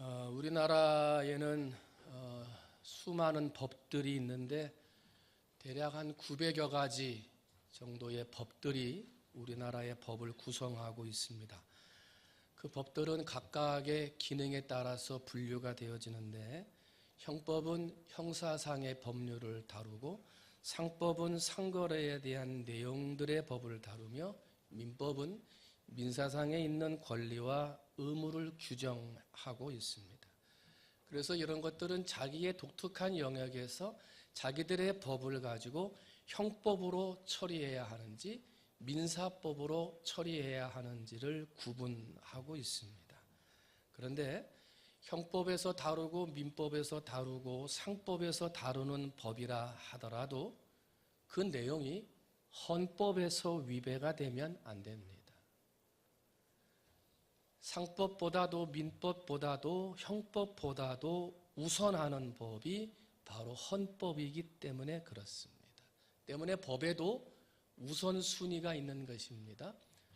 우리나라에는 수많은 법들이 있는데 대략 한 900여 가지 정도의 법들이 우리나라의 법을 구성하고 있습니다. 그 법들은 각각의 기능에 따라서 분류가 되어지는데, 형법은 형사상의 법률을 다루고, 상법은 상거래에 대한 내용들의 법을 다루며, 민법은 민사상에 있는 권리와 의무를 규정하고 있습니다. 그래서 이런 것들은 자기의 독특한 영역에서 자기들의 법을 가지고 형법으로 처리해야 하는지 민사법으로 처리해야 하는지를 구분하고 있습니다. 그런데 형법에서 다루고 민법에서 다루고 상법에서 다루는 법이라 하더라도 그 내용이 헌법에서 위배가 되면 안 됩니다. 상법보다도 민법보다도 형법보다도 우선하는 법이 바로 헌법이기 때문에 그렇습니다. 때문에 법에도 우선순위가 있는 것입니다.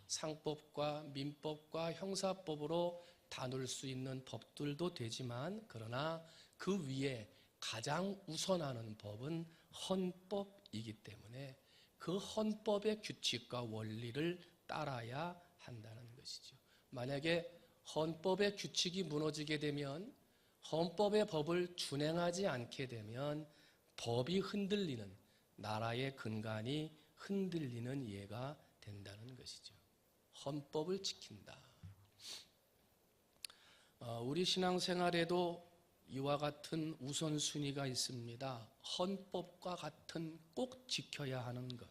상법과 민법과 형사법으로 다룰 수 있는 법들도 되지만, 그러나 그 위에 가장 우선하는 법은 헌법이기 때문에 그 헌법의 규칙과 원리를 따라야 한다는 것이죠. 만약에 헌법의 규칙이 무너지게 되면, 헌법의 법을 준행하지 않게 되면 법이 흔들리는, 나라의 근간이 흔들리는 예가 된다는 것이죠. 헌법을 지킨다. 우리 신앙생활에도 이와 같은 우선순위가 있습니다. 헌법과 같은 꼭 지켜야 하는 것.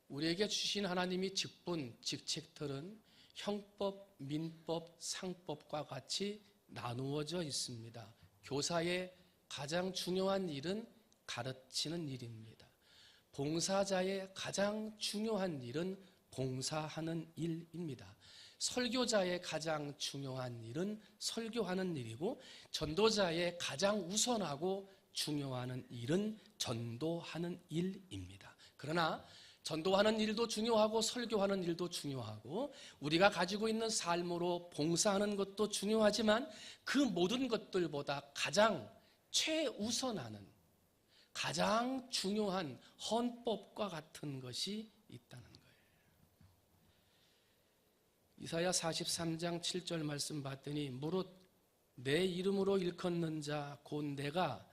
우리에게 주신 하나님이 직분, 직책들은 형법, 민법, 상법과 같이 나누어져 있습니다. 교사의 가장 중요한 일은 가르치는 일입니다. 봉사자의 가장 중요한 일은 봉사하는 일입니다. 설교자의 가장 중요한 일은 설교하는 일이고, 전도자의 가장 우선하고 중요한 일은 전도하는 일입니다. 그러나 전도하는 일도 중요하고 설교하는 일도 중요하고 우리가 가지고 있는 삶으로 봉사하는 것도 중요하지만, 그 모든 것들보다 가장 최우선하는, 가장 중요한 헌법과 같은 것이 있다는 거예요. 이사야 43장 7절 말씀 봤더니, 무릇 내 이름으로 일컫는 자 곧 내가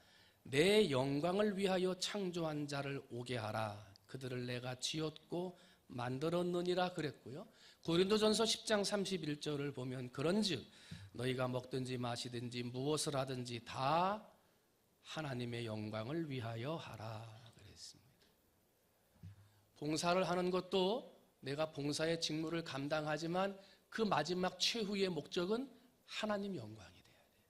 내 영광을 위하여 창조한 자를 오게 하라. 그들을 내가 지었고 만들었느니라 그랬고요. 고린도전서 10장 31절을 보면, 그런즉 너희가 먹든지 마시든지 무엇을 하든지 다 하나님의 영광을 위하여 하라 그랬습니다. 봉사를 하는 것도 내가 봉사의 직무를 감당하지만 그 마지막 최후의 목적은 하나님 영광이 돼야 돼요.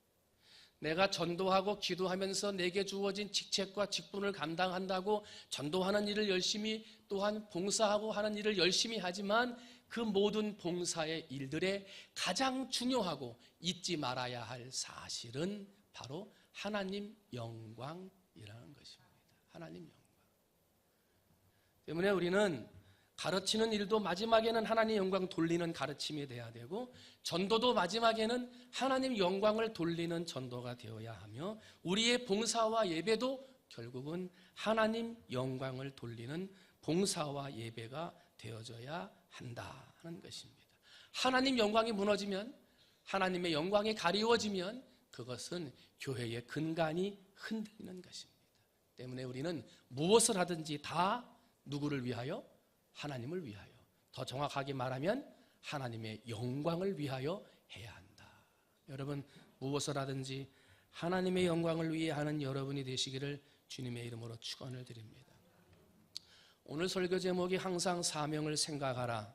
내가 전도하고 기도하면서 내게 주어진 직책과 직분을 감당한다고 전도하는 일을 열심히, 또한 봉사하고 하는 일을 열심히 하지만, 그 모든 봉사의 일들에 가장 중요하고 잊지 말아야 할 사실은 바로 하나님 영광이라는 것입니다. 하나님 영광. 때문에 우리는 가르치는 일도 마지막에는 하나님 영광 돌리는 가르침이 돼야 되고, 전도도 마지막에는 하나님 영광을 돌리는 전도가 되어야 하며, 우리의 봉사와 예배도 결국은 하나님 영광을 돌리는 봉사와 예배가 되어져야 한다는 것입니다. 하나님 영광이 무너지면, 하나님의 영광이 가리워지면 그것은 교회의 근간이 흔들리는 것입니다. 때문에 우리는 무엇을 하든지 다 누구를 위하여? 하나님을 위하여. 더 정확하게 말하면 하나님의 영광을 위하여 해야 한다. 여러분, 무엇을 하든지 하나님의 영광을 위해 하는 여러분이 되시기를 주님의 이름으로 축원을 드립니다. 오늘 설교 제목이 항상 사명을 생각하라.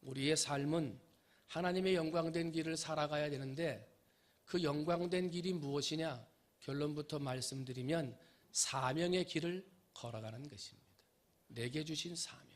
우리의 삶은 하나님의 영광된 길을 살아가야 되는데, 그 영광된 길이 무엇이냐? 결론부터 말씀드리면 사명의 길을 걸어가는 것입니다. 내게 주신 사명.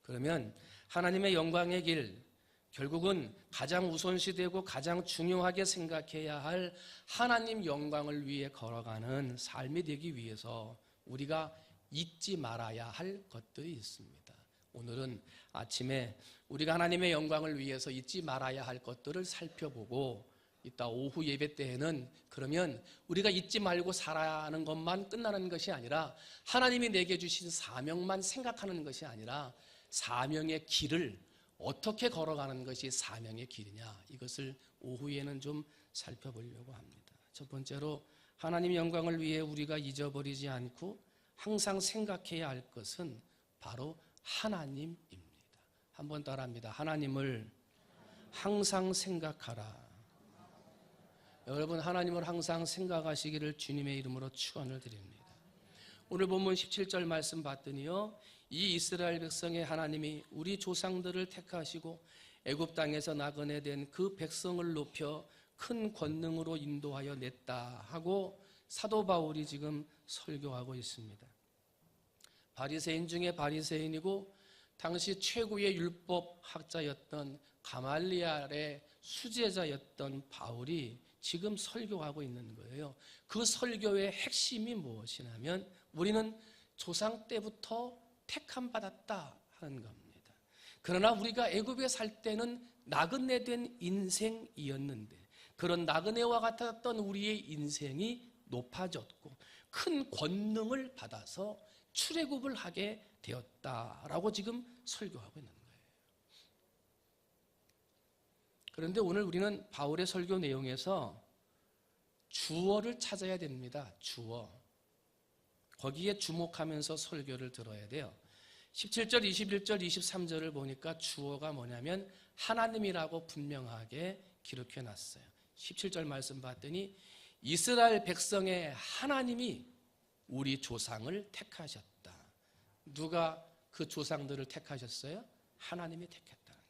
그러면 하나님의 영광의 길, 결국은 가장 우선시되고 가장 중요하게 생각해야 할 하나님 영광을 위해 걸어가는 삶이 되기 위해서 우리가 잊지 말아야 할 것들이 있습니다. 오늘은 아침에 우리가 하나님의 영광을 위해서 잊지 말아야 할 것들을 살펴보고, 이따 오후 예배 때에는 그러면 우리가 잊지 말고 살아야 하는 것만 끝나는 것이 아니라 하나님이 내게 주신 사명만 생각하는 것이 아니라 사명의 길을 어떻게 걸어가는 것이 사명의 길이냐, 이것을 오후에는 좀 살펴보려고 합니다. 첫 번째로 하나님 영광을 위해 우리가 잊어버리지 않고 항상 생각해야 할 것은 바로 하나님입니다. 한번 따라합니다. 하나님을 항상 생각하라. 여러분, 하나님을 항상 생각하시기를 주님의 이름으로 축원을 드립니다. 오늘 본문 17절 말씀 봤더니요, 이 이스라엘 백성의 하나님이 우리 조상들을 택하시고 애굽 땅에서 나그네 된 그 백성을 높여 큰 권능으로 인도하여 냈다 하고 사도 바울이 지금 설교하고 있습니다. 바리새인 중에 바리새인이고 당시 최고의 율법 학자였던 가말리엘의 수제자였던 바울이 지금 설교하고 있는 거예요. 그 설교의 핵심이 무엇이냐면 우리는 조상 때부터 택함 받았다 하는 겁니다. 그러나 우리가 애굽에 살 때는 나그네 된 인생이었는데 그런 나그네와 같았던 우리의 인생이 높아졌고 큰 권능을 받아서 출애굽을 하게 되었다라고 지금 설교하고 있는 거예요. 그런데 오늘 우리는 바울의 설교 내용에서 주어를 찾아야 됩니다. 주어. 거기에 주목하면서 설교를 들어야 돼요. 17절, 21절, 23절을 보니까 주어가 뭐냐면 하나님이라고 분명하게 기록해 놨어요. 17절 말씀 봤더니 이스라엘 백성의 하나님이 우리 조상을 택하셨다. 누가 그 조상들을 택하셨어요? 하나님이 택했다는 거예요.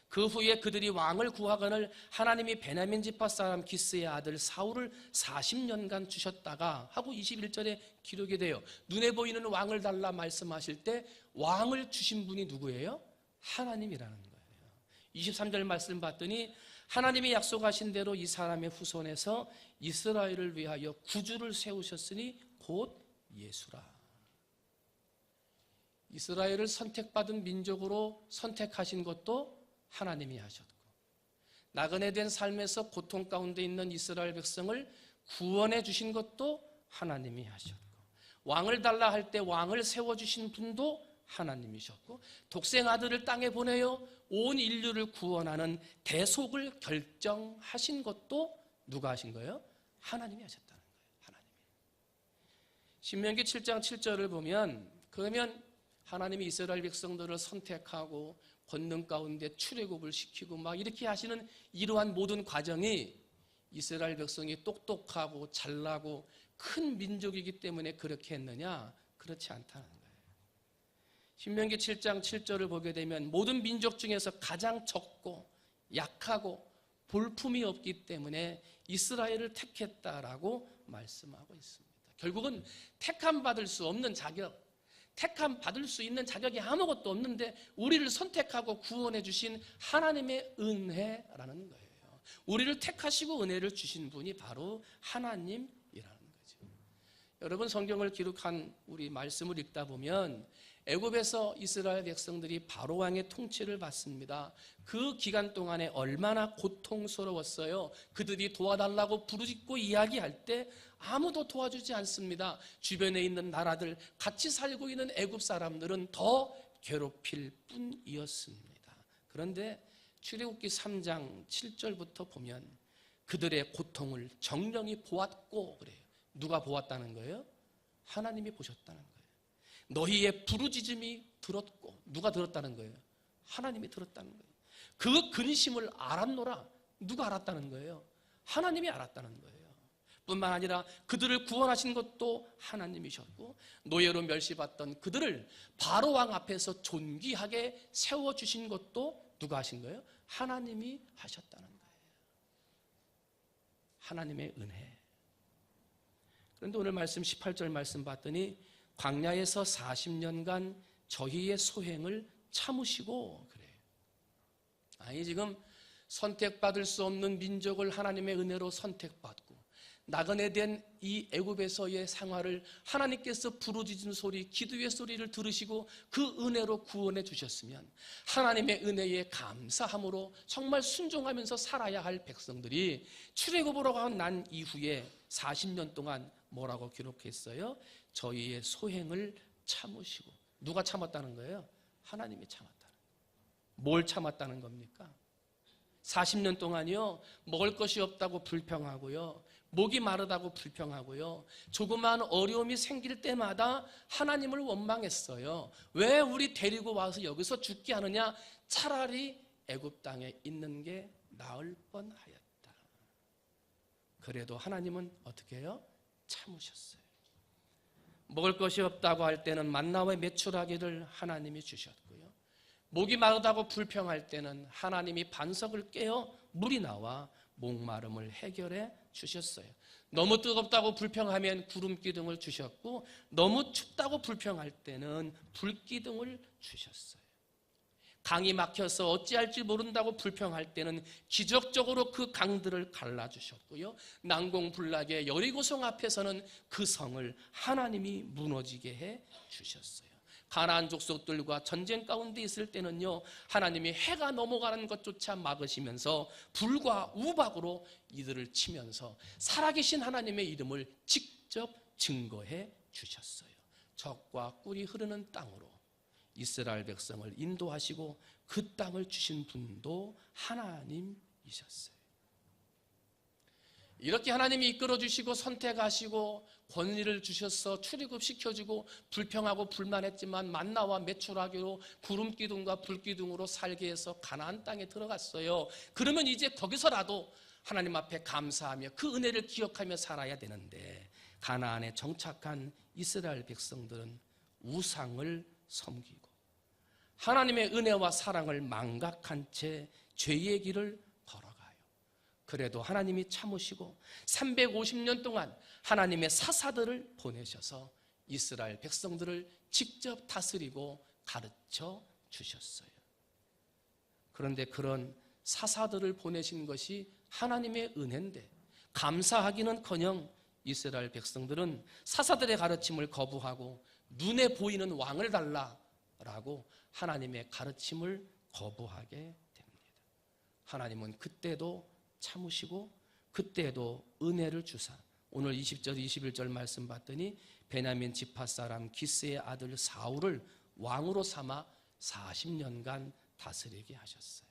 그 후에 그들이 왕을 구하거늘 하나님이 베냐민 지파 사람 기스의 아들 사울을 40년간 주셨다가 하고 21절에 기록이 돼요. 눈에 보이는 왕을 달라 말씀하실 때 왕을 주신 분이 누구예요? 하나님이라는 거예요. 23절 말씀 봤더니 하나님이 약속하신 대로 이 사람의 후손에서 이스라엘을 위하여 구주를 세우셨으니 곧 예수라. 이스라엘을 선택받은 민족으로 선택하신 것도 하나님이 하셨고, 나그네 된 삶에서 고통 가운데 있는 이스라엘 백성을 구원해 주신 것도 하나님이 하셨고, 왕을 달라 할 때 왕을 세워주신 분도 하나님이셨고, 독생 아들을 땅에 보내어 온 인류를 구원하는 대속을 결정하신 것도 누가 하신 거예요? 하나님이 하셨다는 거예요. 하나님이. 신명기 7장 7절을 보면 그러면 하나님이 이스라엘 백성들을 선택하고 권능 가운데 출애굽을 시키고 막 이렇게 하시는 이러한 모든 과정이 이스라엘 백성이 똑똑하고 잘나고 큰 민족이기 때문에 그렇게 했느냐? 그렇지 않다는 거예요. 신명기 7장 7절을 보게 되면 모든 민족 중에서 가장 적고 약하고 볼품이 없기 때문에 이스라엘을 택했다라고 말씀하고 있습니다. 결국은 택함 받을 수 없는 자격, 택함 받을 수 있는 자격이 아무것도 없는데 우리를 선택하고 구원해 주신 하나님의 은혜라는 거예요. 우리를 택하시고 은혜를 주신 분이 바로 하나님이라는 거죠. 여러분, 성경을 기록한 우리 말씀을 읽다 보면 애굽에서 이스라엘 백성들이 바로 왕의 통치를 받습니다. 그 기간 동안에 얼마나 고통스러웠어요. 그들이 도와달라고 부르짖고 이야기할 때 아무도 도와주지 않습니다. 주변에 있는 나라들, 같이 살고 있는 애굽 사람들은 더 괴롭힐 뿐이었습니다. 그런데 출애굽기 3장 7절부터 보면 그들의 고통을 정령이 보았고 그래요. 누가 보았다는 거예요? 하나님이 보셨다는 거예요. 너희의 부르짖음이 들었고, 누가 들었다는 거예요? 하나님이 들었다는 거예요. 그 근심을 알았노라. 누가 알았다는 거예요? 하나님이 알았다는 거예요. 뿐만 아니라 그들을 구원하신 것도 하나님이셨고, 노예로 멸시받던 그들을 바로 왕 앞에서 존귀하게 세워주신 것도 누가 하신 거예요? 하나님이 하셨다는 거예요. 하나님의 은혜. 그런데 오늘 말씀 18절 말씀 봤더니 광야에서 40년간 저희의 소행을 참으시고 그래요. 아니, 지금 선택받을 수 없는 민족을 하나님의 은혜로 선택받고 나그네 된 이 애굽에서의 생활을 하나님께서 부르짖는 소리, 기도의 소리를 들으시고 그 은혜로 구원해 주셨으면 하나님의 은혜에 감사함으로 정말 순종하면서 살아야 할 백성들이 출애굽으로 난 이후에 40년 동안 뭐라고 기록했어요? 저희의 소행을 참으시고. 누가 참았다는 거예요? 하나님이 참았다는 거예요. 뭘 참았다는 겁니까? 40년 동안요, 먹을 것이 없다고 불평하고요, 목이 마르다고 불평하고요, 조그마한 어려움이 생길 때마다 하나님을 원망했어요. 왜 우리 데리고 와서 여기서 죽게 하느냐? 차라리 애굽 땅에 있는 게 나을 뻔하였다. 그래도 하나님은 어떻게 해요? 참으셨어요. 먹을 것이 없다고 할 때는 만나와 메추라기를 하나님이 주셨고요, 목이 마르다고 불평할 때는 하나님이 반석을 깨어 물이 나와 목마름을 해결해 주셨어요. 너무 뜨겁다고 불평하면 구름기둥을 주셨고, 너무 춥다고 불평할 때는 불기둥을 주셨어요. 강이 막혀서 어찌할지 모른다고 불평할 때는 기적적으로 그 강들을 갈라주셨고요, 난공불락의 여리고성 앞에서는 그 성을 하나님이 무너지게 해 주셨어요. 가나안 족속들과 전쟁 가운데 있을 때는요, 하나님이 해가 넘어가는 것조차 막으시면서 불과 우박으로 이들을 치면서 살아계신 하나님의 이름을 직접 증거해 주셨어요. 적과 꿀이 흐르는 땅으로 이스라엘 백성을 인도하시고 그 땅을 주신 분도 하나님이셨어요. 이렇게 하나님이 이끌어주시고 선택하시고 권리를 주셔서 출애굽시켜주고 불평하고 불만했지만 만나와 메추라기로 구름기둥과 불기둥으로 살게 해서 가나안 땅에 들어갔어요. 그러면 이제 거기서라도 하나님 앞에 감사하며 그 은혜를 기억하며 살아야 되는데, 가나안에 정착한 이스라엘 백성들은 우상을 섬기고 하나님의 은혜와 사랑을 망각한 채 죄의 길을 걸어가요. 그래도 하나님이 참으시고 350년 동안 하나님의 사사들을 보내셔서 이스라엘 백성들을 직접 다스리고 가르쳐 주셨어요. 그런데 그런 사사들을 보내신 것이 하나님의 은혜인데 감사하기는커녕 이스라엘 백성들은 사사들의 가르침을 거부하고 눈에 보이는 왕을 달라라고 하나님의 가르침을 거부하게 됩니다. 하나님은 그때도 참으시고 그때도 은혜를 주사 오늘 20절 21절 말씀 봤더니 베냐민 지파 사람 기스의 아들 사울을 왕으로 삼아 40년간 다스리게 하셨어요.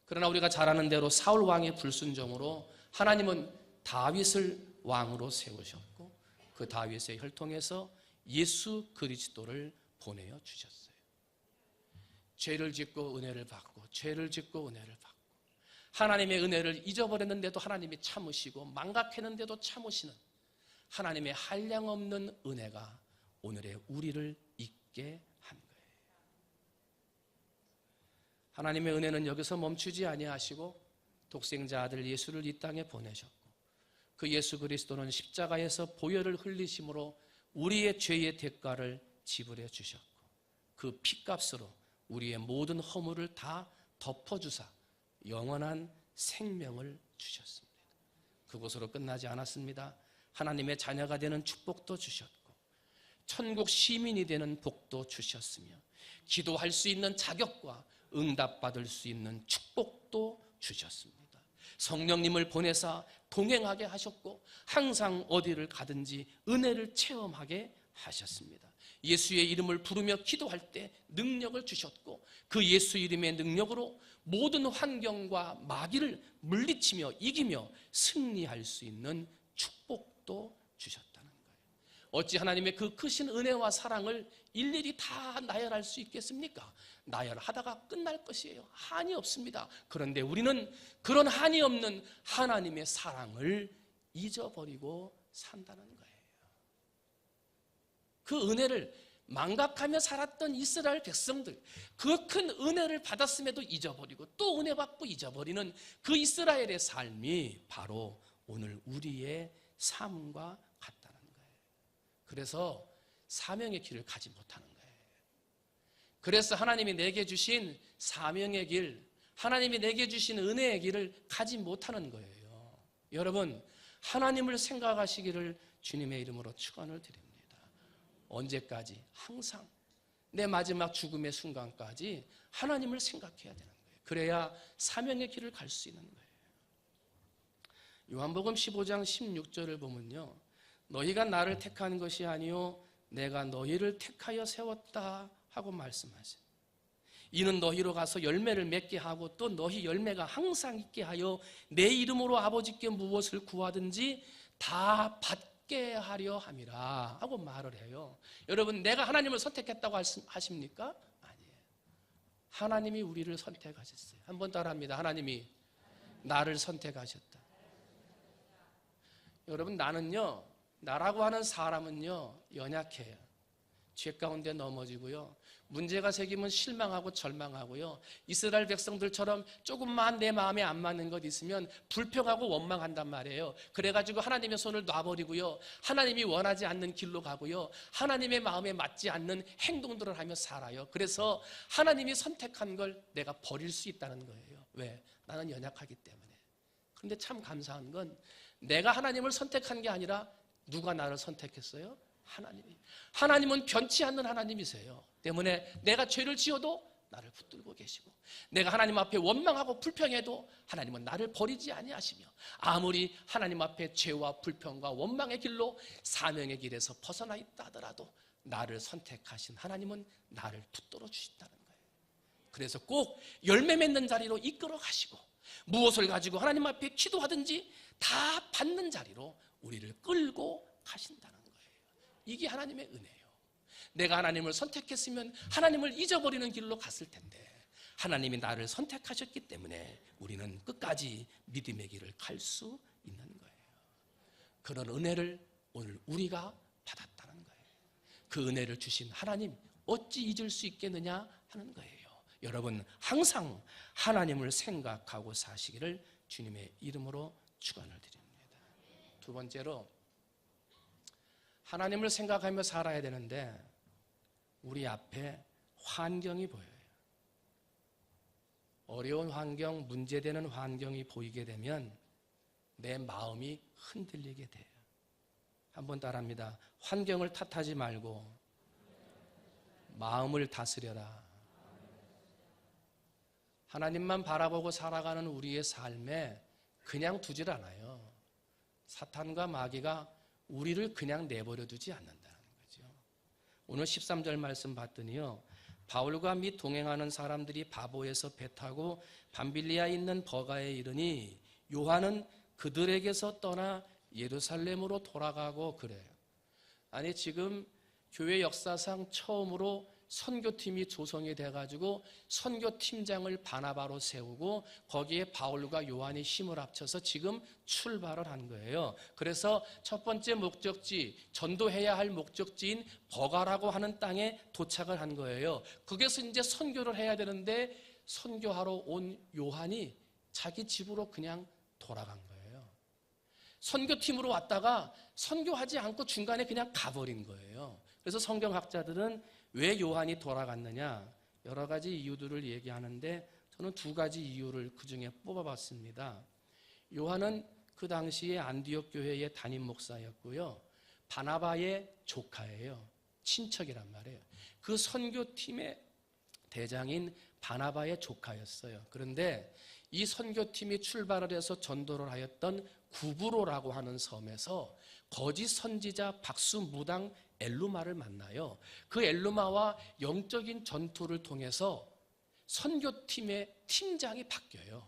그러나 우리가 잘 아는 대로 사울 왕의 불순종으로 하나님은 다윗을 왕으로 세우셨고 그 다윗의 혈통에서 예수 그리스도를 보내어 주셨어요. 죄를 짓고 은혜를 받고 죄를 짓고 은혜를 받고 하나님의 은혜를 잊어버렸는데도 하나님이 참으시고 망각했는데도 참으시는 하나님의 한량없는 은혜가 오늘의 우리를 있게 한 거예요. 하나님의 은혜는 여기서 멈추지 아니하시고 독생자 아들 예수를 이 땅에 보내셨고 그 예수 그리스도는 십자가에서 보혈을 흘리심으로 우리의 죄의 대가를 지불해 주셨고 그 피값으로 우리의 모든 허물을 다 덮어주사 영원한 생명을 주셨습니다. 그것으로 끝나지 않았습니다. 하나님의 자녀가 되는 축복도 주셨고 천국 시민이 되는 복도 주셨으며 기도할 수 있는 자격과 응답받을 수 있는 축복도 주셨습니다. 성령님을 보내사 동행하게 하셨고 항상 어디를 가든지 은혜를 체험하게 하셨습니다. 예수의 이름을 부르며 기도할 때 능력을 주셨고 그 예수 이름의 능력으로 모든 환경과 마귀를 물리치며 이기며 승리할 수 있는 축복도 주셨다는 거예요. 어찌 하나님의 그 크신 은혜와 사랑을 일일이 다 나열할 수 있겠습니까? 나열하다가 끝날 것이에요. 한이 없습니다. 그런데 우리는 그런 한이 없는 하나님의 사랑을 잊어버리고 산다는 거예요. 그 은혜를 망각하며 살았던 이스라엘 백성들, 그 큰 은혜를 받았음에도 잊어버리고 또 은혜 받고 잊어버리는 그 이스라엘의 삶이 바로 오늘 우리의 삶과 같다는 거예요. 그래서 사명의 길을 가지 못하는 거예요. 그래서 하나님이 내게 주신 사명의 길, 하나님이 내게 주신 은혜의 길을 가지 못하는 거예요. 여러분, 하나님을 생각하시기를 주님의 이름으로 축원을 드립니다. 언제까지? 항상 내 마지막 죽음의 순간까지 하나님을 생각해야 되는 거예요. 그래야 사명의 길을 갈 수 있는 거예요. 요한복음 15장 16절을 보면요, 너희가 나를 택한 것이 아니요 내가 너희를 택하여 세웠다 하고 말씀하세요. 이는 너희로 가서 열매를 맺게 하고 또 너희 열매가 항상 있게 하여 내 이름으로 아버지께 무엇을 구하든지 다 받게 하려 함이라 하고 말을 해요. 여러분, 내가 하나님을 선택했다고 하십니까? 아니에요. 하나님이 우리를 선택하셨어요. 한번 따라합니다. 하나님이 나를 선택하셨다. 여러분, 나라고 하는 사람은요, 연약해요. 죄 가운데 넘어지고요, 문제가 생기면 실망하고 절망하고요, 이스라엘 백성들처럼 조금만 내 마음에 안 맞는 것 있으면 불평하고 원망한단 말이에요. 그래가지고 하나님의 손을 놔버리고요, 하나님이 원하지 않는 길로 가고요, 하나님의 마음에 맞지 않는 행동들을 하며 살아요. 그래서 하나님이 선택한 걸 내가 버릴 수 있다는 거예요. 왜? 나는 연약하기 때문에. 그런데 참 감사한 건 내가 하나님을 선택한 게 아니라 누가 나를 선택했어요? 하나님이. 하나님은 변치 않는 하나님이세요. 때문에 내가 죄를 지어도 나를 붙들고 계시고, 내가 하나님 앞에 원망하고 불평해도 하나님은 나를 버리지 아니하시며, 아무리 하나님 앞에 죄와 불평과 원망의 길로 사명의 길에서 벗어나 있다 하더라도 나를 선택하신 하나님은 나를 붙들어 주신다는 거예요. 그래서 꼭 열매 맺는 자리로 이끌어 가시고, 무엇을 가지고 하나님 앞에 기도하든지 다 받는 자리로 우리를 끌고 가신다는 거예요. 이게 하나님의 은혜예요. 내가 하나님을 선택했으면 하나님을 잊어버리는 길로 갔을 텐데, 하나님이 나를 선택하셨기 때문에 우리는 끝까지 믿음의 길을 갈 수 있는 거예요. 그런 은혜를 오늘 우리가 받았다는 거예요. 그 은혜를 주신 하나님 어찌 잊을 수 있겠느냐 하는 거예요. 여러분, 항상 하나님을 생각하고 사시기를 주님의 이름으로 축원을 드립니다. 두 번째로, 하나님을 생각하며 살아야 되는데 우리 앞에 환경이 보여요. 어려운 환경, 문제되는 환경이 보이게 되면 내 마음이 흔들리게 돼요. 한번 따라합니다. 환경을 탓하지 말고 마음을 다스려라. 하나님만 바라보고 살아가는 우리의 삶에 그냥 두질 않아요. 사탄과 마귀가 우리를 그냥 내버려 두지 않는다는 거죠. 오늘 13절 말씀 봤더니요, 바울과 및 동행하는 사람들이 바보에서 배 타고 밤빌리아에 있는 버가에 이르니 요한은 그들에게서 떠나 예루살렘으로 돌아가고 그래요. 아니, 지금 교회 역사상 처음으로 선교팀이 조성이 돼가지고 선교팀장을 바나바로 세우고 거기에 바울과 요한이 힘을 합쳐서 지금 출발을 한 거예요. 그래서 첫 번째 목적지, 전도해야 할 목적지인 버가라고 하는 땅에 도착을 한 거예요. 거기서 이제 선교를 해야 되는데 선교하러 온 요한이 자기 집으로 그냥 돌아간 거예요. 선교팀으로 왔다가 선교하지 않고 중간에 그냥 가버린 거예요. 그래서 성경학자들은 왜 요한이 돌아갔느냐, 여러 가지 이유들을 얘기하는데 저는 두 가지 이유를 그중에 뽑아봤습니다. 요한은 그 당시에 안디옥 교회의 담임 목사였고요, 바나바의 조카예요. 친척이란 말이에요. 그 선교팀의 대장인 바나바의 조카였어요. 그런데 이 선교팀이 출발을 해서 전도를 하였던 구브로라고 하는 섬에서 거짓 선지자 박수무당 엘루마를 만나요. 그 엘루마와 영적인 전투를 통해서 선교팀의 팀장이 바뀌어요.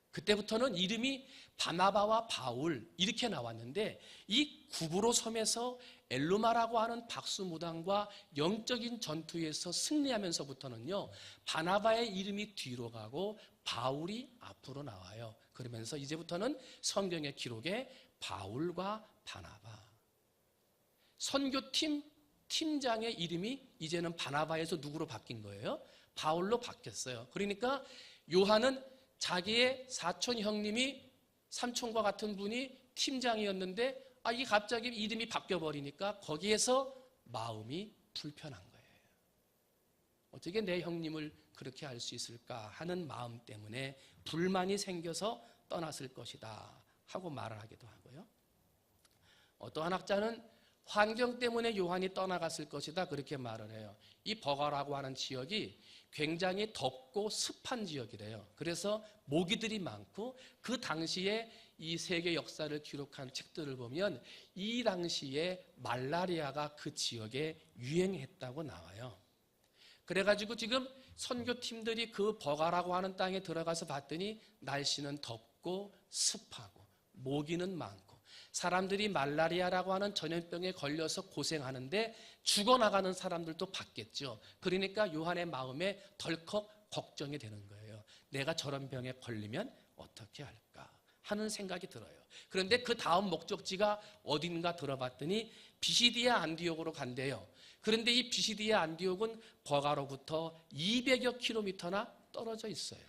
그때부터는 이름이 바나바와 바울 이렇게 나왔는데, 이 구브로 섬에서 엘루마라고 하는 박수무당과 영적인 전투에서 승리하면서부터는요, 바나바의 이름이 뒤로 가고 바울이 앞으로 나와요. 그러면서 이제부터는 성경의 기록에 바울과 바나바, 선교팀 팀장의 이름이 이제는 바나바에서 누구로 바뀐 거예요? 바울로 바뀌었어요. 그러니까 요한은 자기의 사촌 형님이, 삼촌과 같은 분이 팀장이었는데 이게 갑자기 이름이 바뀌어버리니까 거기에서 마음이 불편한 거예요. 어떻게 내 형님을 그렇게 할 수 있을까 하는 마음 때문에 불만이 생겨서 떠났을 것이다 하고 말을 하기도 하고요. 어떠한 학자는 환경 때문에 요한이 떠나갔을 것이다 그렇게 말을 해요. 이 버가라고 하는 지역이 굉장히 덥고 습한 지역이래요. 그래서 모기들이 많고 그 당시에 이 세계 역사를 기록한 책들을 보면 이 당시에 말라리아가 그 지역에 유행했다고 나와요. 그래가지고 지금 선교팀들이 그 버가라고 하는 땅에 들어가서 봤더니 날씨는 덥고 습하고 모기는 많고 사람들이 말라리아라고 하는 전염병에 걸려서 고생하는데 죽어나가는 사람들도 봤겠죠. 그러니까 요한의 마음에 덜컥 걱정이 되는 거예요. 내가 저런 병에 걸리면 어떻게 할까 하는 생각이 들어요. 그런데 그 다음 목적지가 어딘가 들어봤더니 비시디아 안디옥으로 간대요. 그런데 이 비시디아 안디옥은 버가로부터 200여 킬로미터나 떨어져 있어요.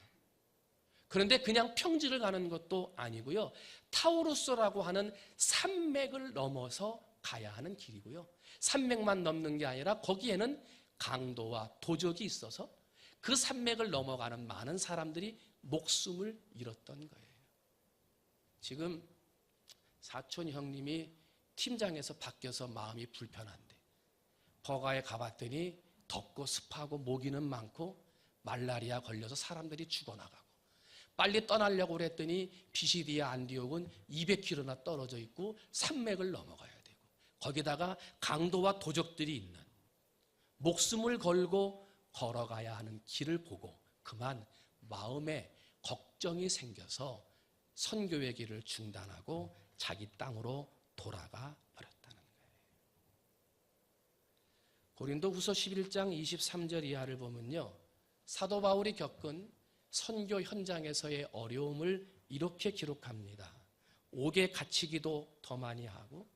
그런데 그냥 평지를 가는 것도 아니고요. 타우루스라고 하는 산맥을 넘어서 가야 하는 길이고요. 산맥만 넘는 게 아니라 거기에는 강도와 도적이 있어서 그 산맥을 넘어가는 많은 사람들이 목숨을 잃었던 거예요. 지금 사촌 형님이 팀장에서 바뀌어서 마음이 불편한데 버가에 가봤더니 덥고 습하고 모기는 많고 말라리아 걸려서 사람들이 죽어나가고 빨리 떠나려고 그랬더니 비시디아 안디옥은 200km나 떨어져 있고 산맥을 넘어가야 되고 거기다가 강도와 도적들이 있는 목숨을 걸고 걸어가야 하는 길을 보고 그만 마음에 걱정이 생겨서 선교의 길을 중단하고 자기 땅으로 돌아가 버렸다는 거예요. 고린도후서 11장 23절 이하를 보면요. 사도 바울이 겪은 선교 현장에서의 어려움을 이렇게 기록합니다. 옥에 갇히기도 더 많이 하고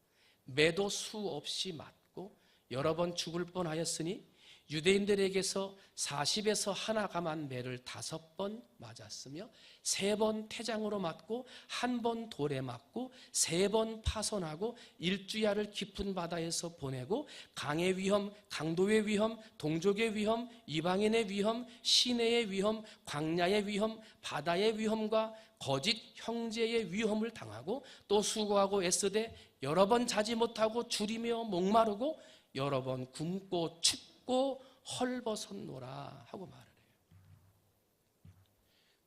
매도 수없이 맞고 여러 번 죽을 뻔하였으니 유대인들에게서 40에서 하나 감한 매를 5번 맞았으며 3번 태장으로 맞고 1번 돌에 맞고 3번 파손하고 일주야를 깊은 바다에서 보내고 강의 위험, 강도의 위험, 동족의 위험, 이방인의 위험, 시내의 위험, 광야의 위험, 바다의 위험과 거짓 형제의 위험을 당하고 또 수고하고 애쓰되 여러 번 자지 못하고 줄이며 목마르고 여러 번 굶고 춥고 헐벗었노라 하고 말을 해요.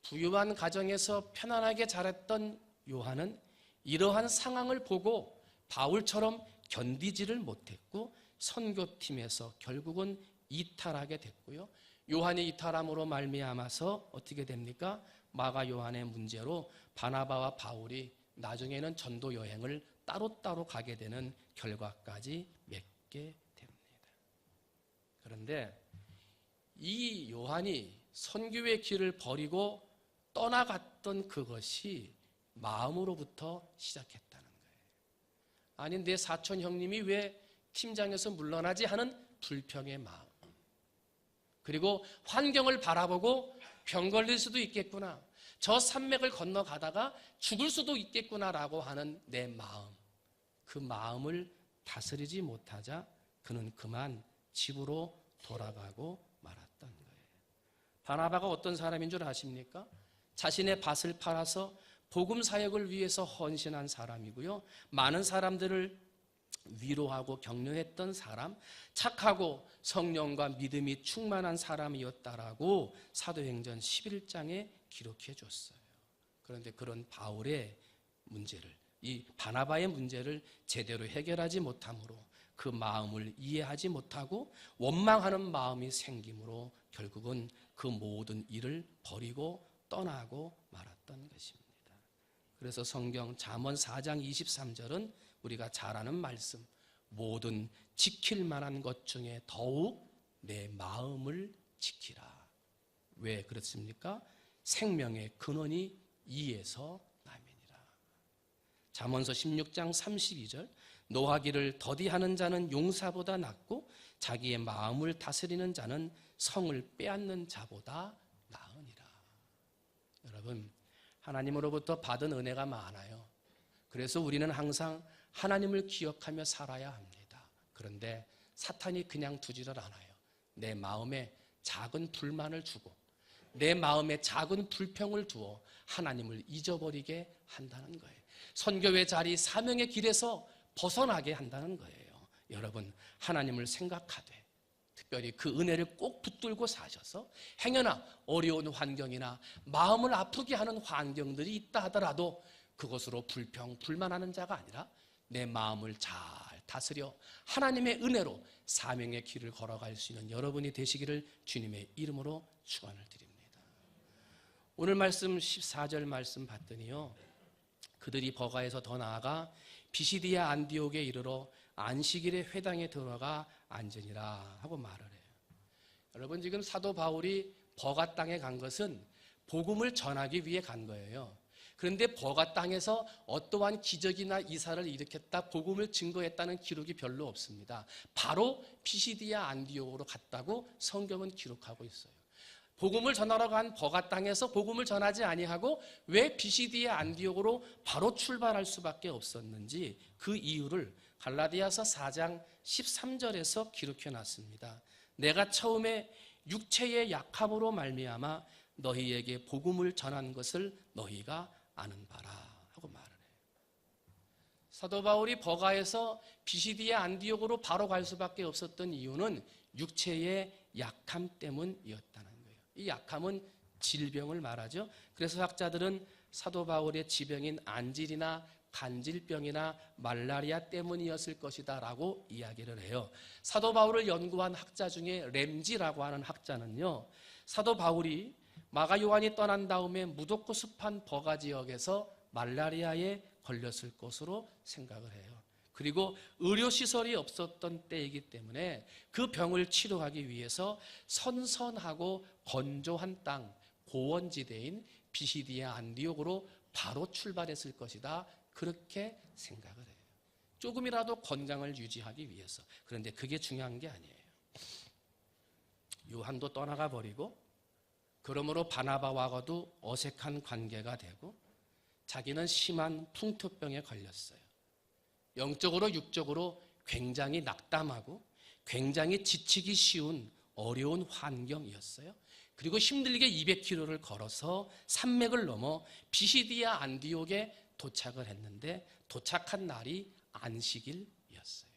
부유한 가정에서 편안하게 자랐던 요한은 이러한 상황을 보고 바울처럼 견디지를 못했고 선교팀에서 결국은 이탈하게 됐고요. 요한이 이탈함으로 말미암아서 어떻게 됩니까? 마가 요한의 문제로 바나바와 바울이 나중에는 전도 여행을 따로따로 가게 되는 결과까지 맺게 됩니다. 그런데 이 요한이 선교의 길을 버리고 떠나갔던 그것이 마음으로부터 시작했다는 거예요. 아니 내 사촌 형님이 왜 팀장에서 물러나지 하는 불평의 마음, 그리고 환경을 바라보고 병 걸릴 수도 있겠구나, 저 산맥을 건너가다가 죽을 수도 있겠구나라고 하는 내 마음, 그 마음을 다스리지 못하자 그는 그만 집으로 돌아가고 말았던 거예요. 바나바가 어떤 사람인 줄 아십니까? 자신의 밭을 팔아서 복음 사역을 위해서 헌신한 사람이고요. 많은 사람들을 위로하고 격려했던 사람, 착하고 성령과 믿음이 충만한 사람이었다라고 사도행전 11장에 기록해 줬어요. 그런데 그런 바울의 문제를, 이 바나바의 문제를 제대로 해결하지 못함으로 그 마음을 이해하지 못하고 원망하는 마음이 생김으로 결국은 그 모든 일을 버리고 떠나고 말았던 것입니다. 그래서 성경 잠언 4장 23절은 우리가 잘 아는 말씀, 모든 지킬 만한 것 중에 더욱 내 마음을 지키라. 왜 그렇습니까? 생명의 근원이 이에서 남이니라. 잠언서 16장 32절, 노하기를 더디하는 자는 용사보다 낫고 자기의 마음을 다스리는 자는 성을 빼앗는 자보다 나으니라. 여러분, 하나님으로부터 받은 은혜가 많아요. 그래서 우리는 항상 하나님을 기억하며 살아야 합니다. 그런데 사탄이 그냥 두지를 않아요. 내 마음에 작은 불만을 주고 내 마음에 작은 불평을 두어 하나님을 잊어버리게 한다는 거예요. 선교의 자리, 사명의 길에서 벗어나게 한다는 거예요. 여러분, 하나님을 생각하되 특별히 그 은혜를 꼭 붙들고 사셔서 행여나 어려운 환경이나 마음을 아프게 하는 환경들이 있다 하더라도 그것으로 불평, 불만하는 자가 아니라 내 마음을 잘 다스려 하나님의 은혜로 사명의 길을 걸어갈 수 있는 여러분이 되시기를 주님의 이름으로 축원을 드립니다. 오늘 말씀 14절 말씀 봤더니요, 그들이 버가에서 더 나아가 비시디아 안디옥에 이르러 안식일에 회당에 들어가 앉으니라 하고 말을 해요. 여러분, 지금 사도 바울이 버가 땅에 간 것은 복음을 전하기 위해 간 거예요. 그런데 버가 땅에서 어떠한 기적이나 이사를 일으켰다, 복음을 증거했다는 기록이 별로 없습니다. 바로 피시디아 안디옥으로 갔다고 성경은 기록하고 있어요. 복음을 전하러 간 버가 땅에서 복음을 전하지 아니하고 왜 피시디아 안디옥으로 바로 출발할 수밖에 없었는지 그 이유를 갈라디아서 4장 13절에서 기록해 놨습니다. 내가 처음에 육체의 약함으로 말미암아 너희에게 복음을 전한 것을 너희가 아는 바라 하고 말을 해요. 사도 바울이 버가에서 비시디아 안디옥으로 바로 갈 수밖에 없었던 이유는 육체의 약함 때문이었다는 거예요. 이 약함은 질병을 말하죠. 그래서 학자들은 사도 바울의 지병인 안질이나 간질병이나 말라리아 때문이었을 것이다 라고 이야기를 해요. 사도 바울을 연구한 학자 중에 램지라고 하는 학자는요, 사도 바울이 마가 요한이 떠난 다음에 무덥고 습한 버가 지역에서 말라리아에 걸렸을 것으로 생각을 해요. 그리고 의료시설이 없었던 때이기 때문에 그 병을 치료하기 위해서 선선하고 건조한 땅, 고원지대인 비시디아 안디옥으로 바로 출발했을 것이다, 그렇게 생각을 해요. 조금이라도 건강을 유지하기 위해서. 그런데 그게 중요한 게 아니에요. 요한도 떠나가 버리고 그러므로 바나바와도 어색한 관계가 되고 자기는 심한 풍토병에 걸렸어요. 영적으로 육적으로 굉장히 낙담하고 굉장히 지치기 쉬운 어려운 환경이었어요. 그리고 힘들게 200km를 걸어서 산맥을 넘어 비시디아 안디옥에 도착을 했는데 도착한 날이 안식일이었어요.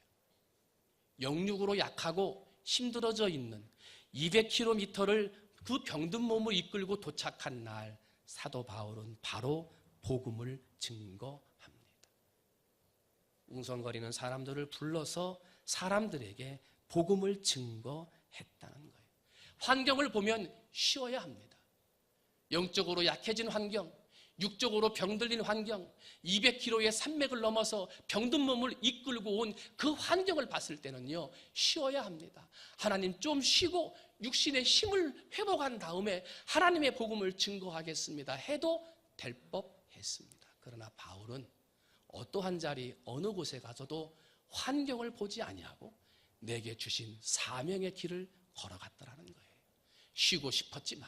영육으로 약하고 힘들어져 있는 200km를 그 병든 몸을 이끌고 도착한 날 사도 바울은 바로 복음을 증거합니다. 웅성거리는 사람들을 불러서 사람들에게 복음을 증거했다는 거예요. 환경을 보면 쉬어야 합니다. 영적으로 약해진 환경, 육적으로 병들린 환경, 200km의 산맥을 넘어서 병든 몸을 이끌고 온 그 환경을 봤을 때는요, 쉬어야 합니다. 하나님 좀 쉬고 육신의 힘을 회복한 다음에 하나님의 복음을 증거하겠습니다 해도 될 법했습니다. 그러나 바울은 어떠한 자리 어느 곳에 가서도 환경을 보지 아니하고 내게 주신 사명의 길을 걸어갔더라는 거예요. 쉬고 싶었지만,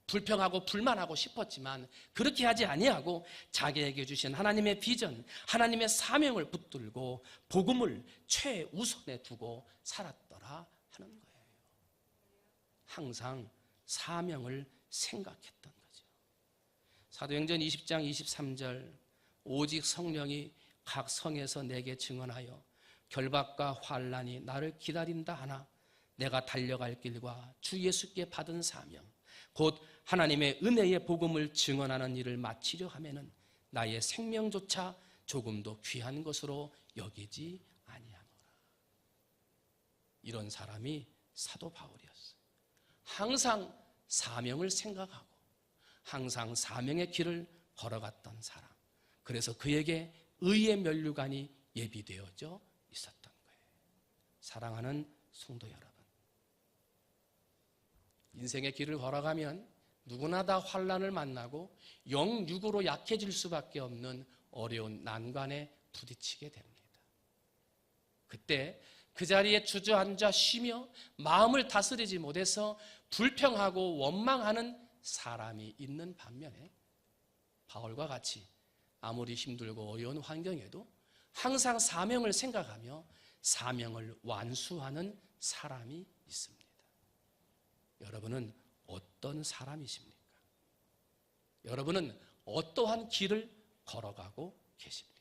불평하고 불만하고 싶었지만 그렇게 하지 아니하고 자기에게 주신 하나님의 비전, 하나님의 사명을 붙들고 복음을 최우선에 두고 살았더라 하는 거예요. 항상 사명을 생각했던 거죠. 사도행전 20장 23절, 오직 성령이 각 성에서 내게 증언하여 결박과 환난이 나를 기다린다 하나 내가 달려갈 길과 주 예수께 받은 사명 곧 하나님의 은혜의 복음을 증언하는 일을 마치려 하면은 나의 생명조차 조금도 귀한 것으로 여기지 아니하노라. 이런 사람이 사도 바울이었어요. 항상 사명을 생각하고 항상 사명의 길을 걸어갔던 사람. 그래서 그에게 의의 면류관이 예비되어져 있었던 거예요. 사랑하는 성도 여러분, 인생의 길을 걸어가면 누구나 다 환난을 만나고 영육으로 약해질 수밖에 없는 어려운 난관에 부딪히게 됩니다. 그때 그 자리에 주저앉아 쉬며 마음을 다스리지 못해서 불평하고 원망하는 사람이 있는 반면에 바울과 같이 아무리 힘들고 어려운 환경에도 항상 사명을 생각하며 사명을 완수하는 사람이 있습니다. 여러분은 어떤 사람이십니까? 여러분은 어떠한 길을 걸어가고 계십니까?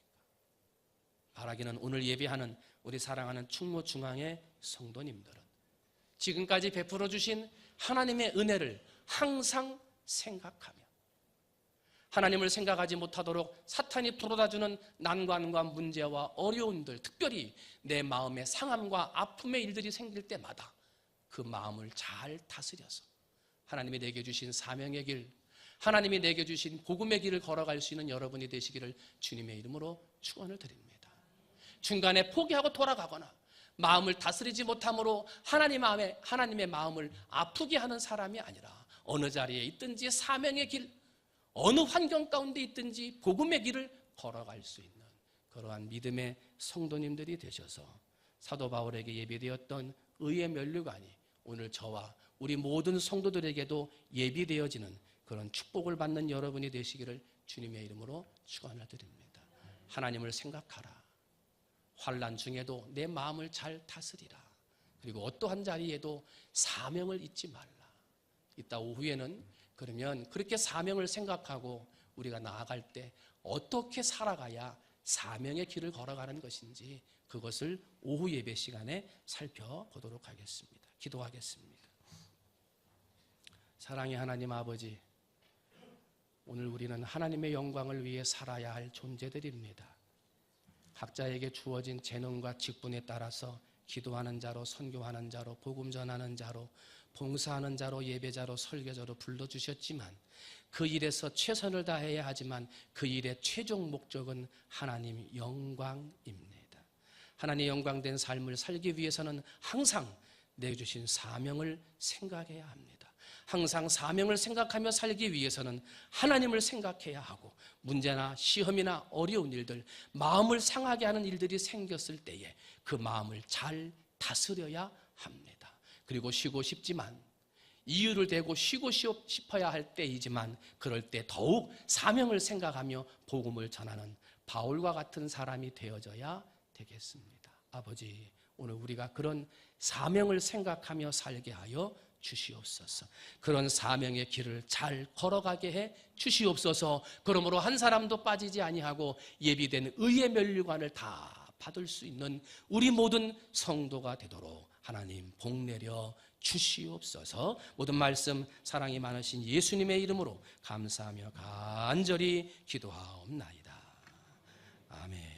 바라기는 오늘 예배하는 우리 사랑하는 충무중앙의 성도님들은 지금까지 베풀어 주신 하나님의 은혜를 항상 생각하며 하나님을 생각하지 못하도록 사탄이 불어다주는 난관과 문제와 어려움들, 특별히 내 마음의 상함과 아픔의 일들이 생길 때마다 그 마음을 잘 다스려서 하나님이 내게 주신 사명의 길, 하나님이 내게 주신 복음의 길을 걸어갈 수 있는 여러분이 되시기를 주님의 이름으로 축원을 드립니다. 중간에 포기하고 돌아가거나 마음을 다스리지 못함으로 하나님의 마음을 아프게 하는 사람이 아니라 어느 자리에 있든지 사명의 길, 어느 환경 가운데 있든지 복음의 길을 걸어갈 수 있는 그러한 믿음의 성도님들이 되셔서 사도 바울에게 예비되었던 의의 면류관이 오늘 저와 우리 모든 성도들에게도 예비되어지는 그런 축복을 받는 여러분이 되시기를 주님의 이름으로 축원을 드립니다. 하나님을 생각하라. 환난 중에도 내 마음을 잘 다스리라. 그리고 어떠한 자리에도 사명을 잊지 말라. 이따 오후에는 그러면 그렇게 사명을 생각하고 우리가 나아갈 때 어떻게 살아가야 사명의 길을 걸어가는 것인지 그것을 오후 예배 시간에 살펴보도록 하겠습니다. 기도하겠습니다. 사랑의 하나님 아버지, 오늘 우리는 하나님의 영광을 위해 살아야 할 존재들입니다. 각자에게 주어진 재능과 직분에 따라서 기도하는 자로, 선교하는 자로, 복음 전하는 자로, 봉사하는 자로, 예배자로, 설교자로 불러주셨지만 그 일에서 최선을 다해야 하지만 그 일의 최종 목적은 하나님 영광입니다. 하나님 영광된 삶을 살기 위해서는 항상 내주신 사명을 생각해야 합니다. 항상 사명을 생각하며 살기 위해서는 하나님을 생각해야 하고 문제나 시험이나 어려운 일들, 마음을 상하게 하는 일들이 생겼을 때에 그 마음을 잘 다스려야 합니다. 그리고 쉬고 싶지만 이유를 대고 쉬고 싶어야 할 때이지만 그럴 때 더욱 사명을 생각하며 복음을 전하는 바울과 같은 사람이 되어져야 되겠습니다. 아버지, 오늘 우리가 그런 사명을 생각하며 살게 하여 주시옵소서. 그런 사명의 길을 잘 걸어가게 해 주시옵소서. 그러므로 한 사람도 빠지지 아니하고 예비된 의의 면류관을 다 받을 수 있는 우리 모든 성도가 되도록 하나님 복 내려 주시옵소서. 모든 말씀 사랑이 많으신 예수님의 이름으로 감사하며 간절히 기도하옵나이다. 아멘.